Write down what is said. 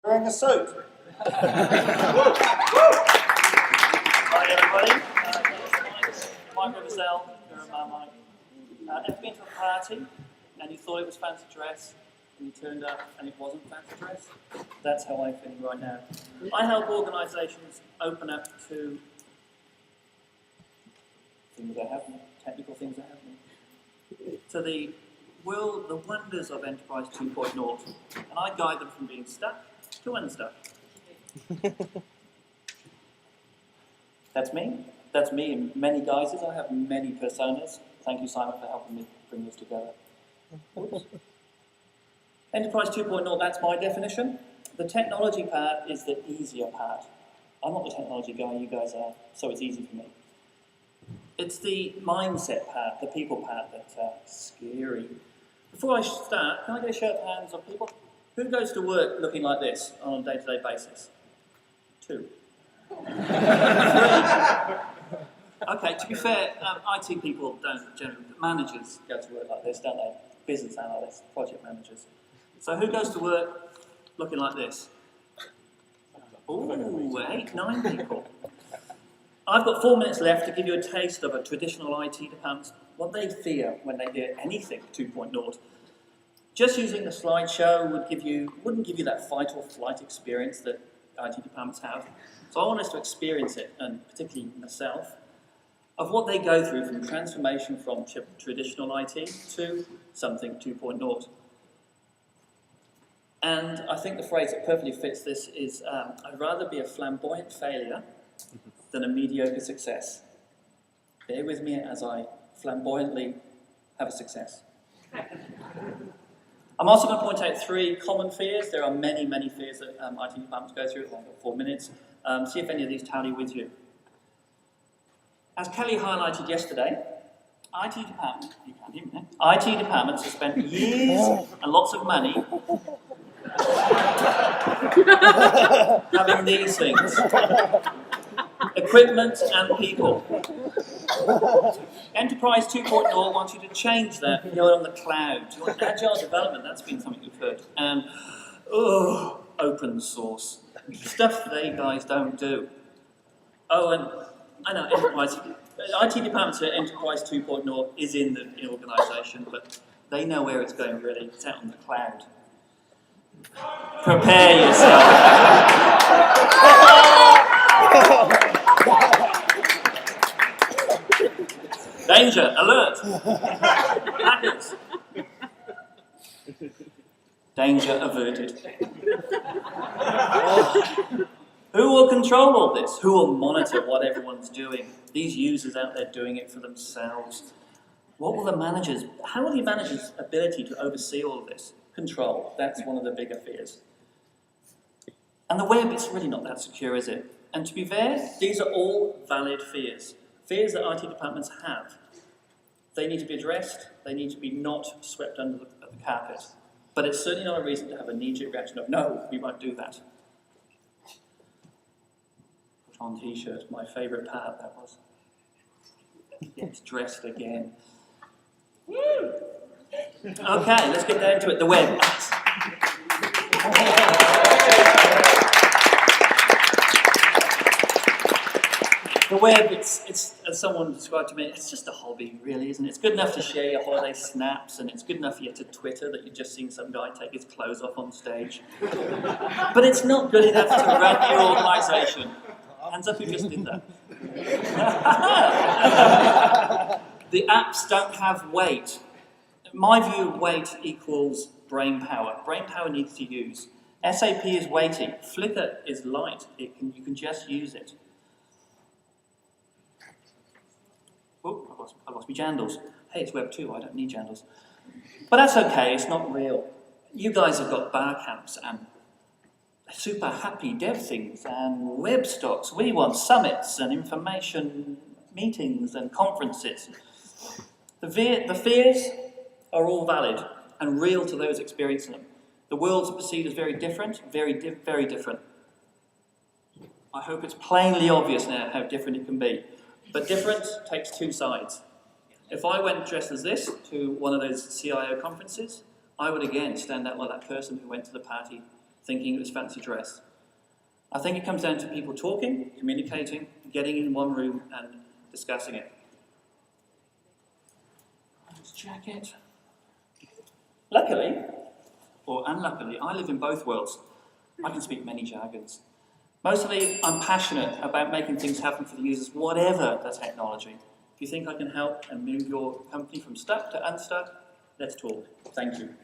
Wearing a suit. Hi everybody, Mike Riversdale, here at Mike. Have you been to a party and you thought it was fancy dress and you turned up and it wasn't fancy dress? That's how I'm feeling right now. I help organisations open up to things that happen, technical things that happen, to the world, the wonders of Enterprise 2.0, and I guide them from being stuck to unstuck. That's me. That's me in many guises. I have many personas. Thank you, Simon, for helping me bring this together. Oops. Enterprise 2.0, that's my definition. The technology part is the easier part. I'm not the technology guy, you guys are, so it's easy for me. It's the mindset part, the people part, that's scary. Before I start, can I get a show of hands of people? Who goes to work looking like this on a day-to-day basis? 2. 3. Okay, to be fair, IT people don't generally, managers go to work like this, don't they? Business analysts, project managers. So who goes to work looking like this? Ooh, 8, 9 people. I've got 4 minutes left to give you a taste of a traditional IT department, what they fear when they hear anything 2.0. Just using the slideshow wouldn't give you that fight or flight experience that IT departments have. So I want us to experience it, and particularly myself, of what they go through from transformation from traditional IT to something 2.0. And I think the phrase that perfectly fits this is, I'd rather be a flamboyant failure than a mediocre success. Bear with me as I flamboyantly have a success. I'm also going to point out 3 common fears. There are many, many fears that IT departments go through. I've got 4 minutes. See if any of these tally with you. As Kelly highlighted yesterday, IT departments have spent years and lots of money having these things. Equipment and people. Enterprise 2.0 wants you to change that and go on the cloud. You want agile development, that's been something you've heard. And, open source. Stuff they guys don't do. Oh, and I know IT departments at Enterprise 2.0 is in the organisation, but they know where it's going really. It's out on the cloud. Prepare yourself. Danger, alert. Hackers. Danger averted. Who will control all this? Who will monitor what everyone's doing? These users out there doing it for themselves. How will the managers' ability to oversee all of this? Control, that's one of the bigger fears. And the web, it's really not that secure, is it? And to be fair, these are all valid fears. Fears that IT departments have. They need to be addressed, they need to be not swept under the carpet. But it's certainly not a reason to have a knee-jerk reaction of, no, we won't do that. Put on t-shirt, my favourite part that was. Gets dressed again. Woo! Okay, let's get down to it, the web. The web, it's as someone described to me, it's just a hobby, really, isn't it? It's good enough to share your holiday snaps, and it's good enough for you to Twitter that you've just seen some guy take his clothes off on stage. But it's not good enough to run your organisation. Hands up who just did that. The apps don't have weight. In my view, weight equals brain power. Brain power needs to use. SAP is weighty. Flickr is light. You can just use it. Oh, I lost my jandals. Hey, it's Web 2, I don't need jandals. But that's okay, it's not real. You guys have got bar camps and super happy dev things and Webstocks. We want summits and information meetings and conferences. The fears are all valid and real to those experiencing them. The world's perceived as very different, very different. I hope it's plainly obvious now how different it can be. But different takes 2 sides. If I went dressed as this to one of those CIO conferences, I would again stand out like that person who went to the party thinking it was fancy dress. I think it comes down to people talking, communicating, getting in one room and discussing it. This jacket. Luckily, or unluckily, I live in both worlds. I can speak many jargons. Mostly, I'm passionate about making things happen for the users, whatever the technology. If you think I can help and move your company from stuck to unstuck, let's talk. Thank you.